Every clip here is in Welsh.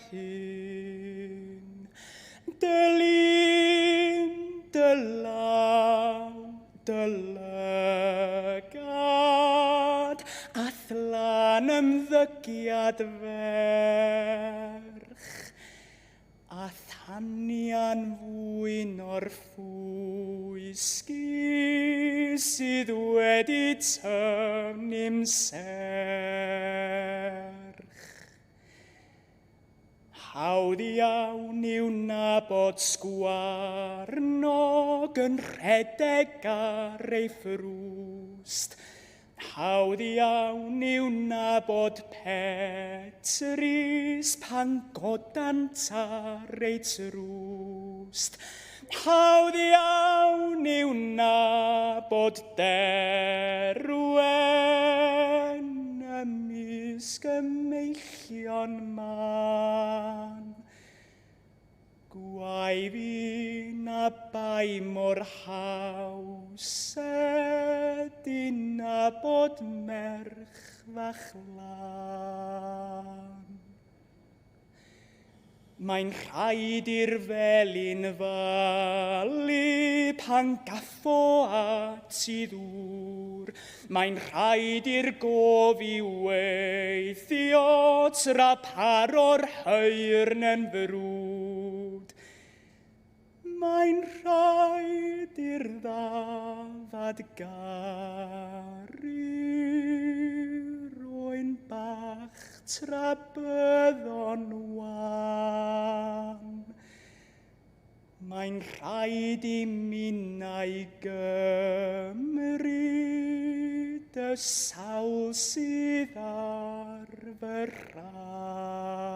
hyn. Dylun, dylaw, dylygad, a thlan ymddygiad ferch, a thanian fwyn o'r ffwysgu sydd wedi tynnu'n serch. Hawdd iawn yw nabod sgwarnog yn rhedeg ar ei ffrwst. Hawdd iawn yw nabod Petrys pan godant ar ei trwst. Hawdd iawn yw nabod Derwen ymysg y meillion man. Gwai fi na bai mor haws ydyn nabod merch fachlan. Mae'n rhaid i'r felin falu pan gaffo at I ddŵr. Mae'n rhaid i'r gof I weithio tra paro'r hyrn yn frwd. Mae'n rhaid i'r ddafad garu rwy'n bach tra byddon wan. Mae'n rhaid I minnau gymryd y sawl sydd ar fy rhan.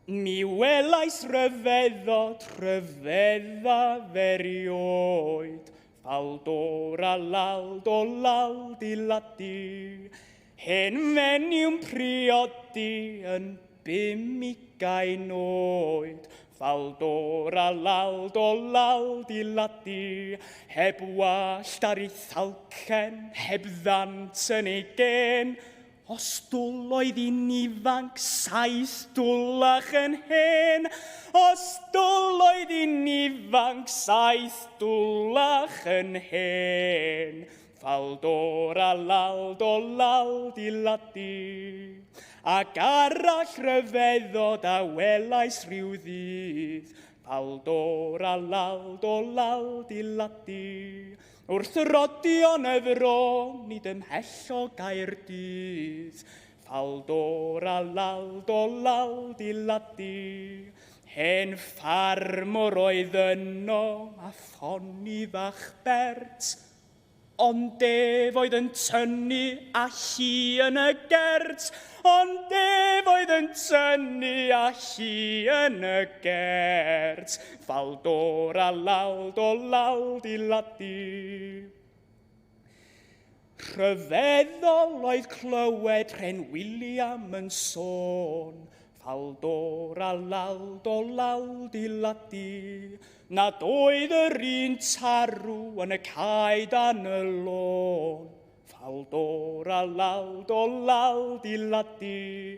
Mi welais rhyfeddod, rhyfedda ferioed, faldor a lald o lald I ladi, hen fenywn priodi yn 50 oed. Faldor a lald o lald I ladi, heb wallt ar ei thalcen, heb ddant yn ei gen. Os dwloedd I'n ifanc, saith dwlach yn hen. Os dwloedd I'n ifanc, saith dwlach yn hen. Faldor a lald o lald I ladi. Ac arall rhyfeddod a welais rhyw ddydd. Faldor a lald o lald I ladi. Wrth rodion y fro, nid ymhell o Gaerdydd. Faldor a lald o lald I ladi. Hen ffarmwr oedd yno a ffoni fach Bert. Ond ef oedd yn tynnu a hi yn y gert. Ond ef oedd yn tynnu a hi yn y gert. Faldor a lald o lald I ladi. Rhyfeddol oedd clywed Rhen William yn sôn. Faldor a lald o lald I ladi. Nad oedd yr un tarw yn y cae dan y lôn. Faldor a lald o lald I ladi.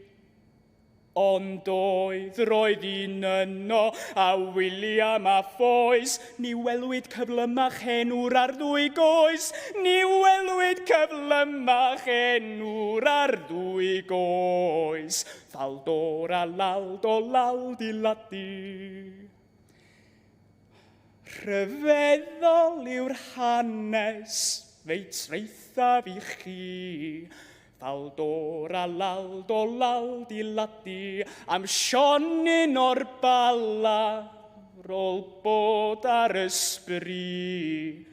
Ond oedd roedd un yno a William a Phoes. Ni welwyd cyflymach enw'r ar ddwy goes. Ni welwyd cyflymach enw'r ar ddwy goes. Faldor a lald o lald I ladi. Rhyfeddol yw'r hanes feitreithaf I chi. Faldor a lald o lald I ladi. Am Sionyn o'r Bala, rôl bod ar ysbryd.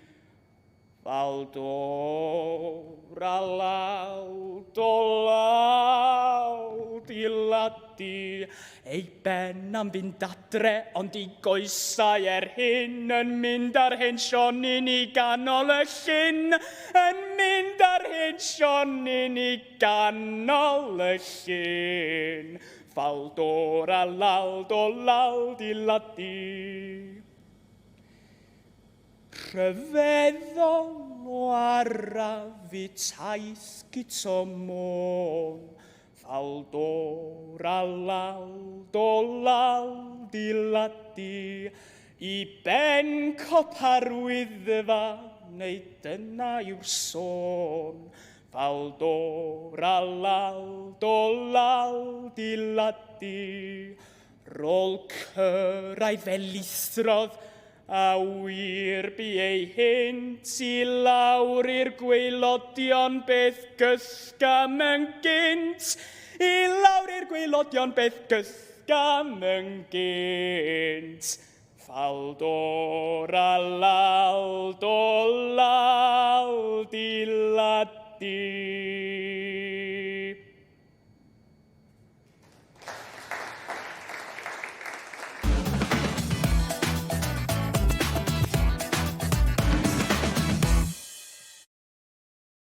Faldor a lald o lald I ladi. Ei ben am fynd adre, ond I goesau hyn, yn mynd ar hen Sionyn I ganol y llyn. Yn mynd ar hen Sionyn I ganol y llyn. Faldor a lald o lald I ladi. Rhyfeddol o araf I taith gyto môn, Faldor a lal diladu, I ben copa'r wyddfa, neu dyna yw'r sôn. Faldor a lal diladu, rôl cyrraedd fel isrodd, a wir bu ei hynt I lawr i'r gweilodion beth gysgam yn gynt, I lawr i'r gweilodion beth gysgam yn gynt. Faldor a lal diladu.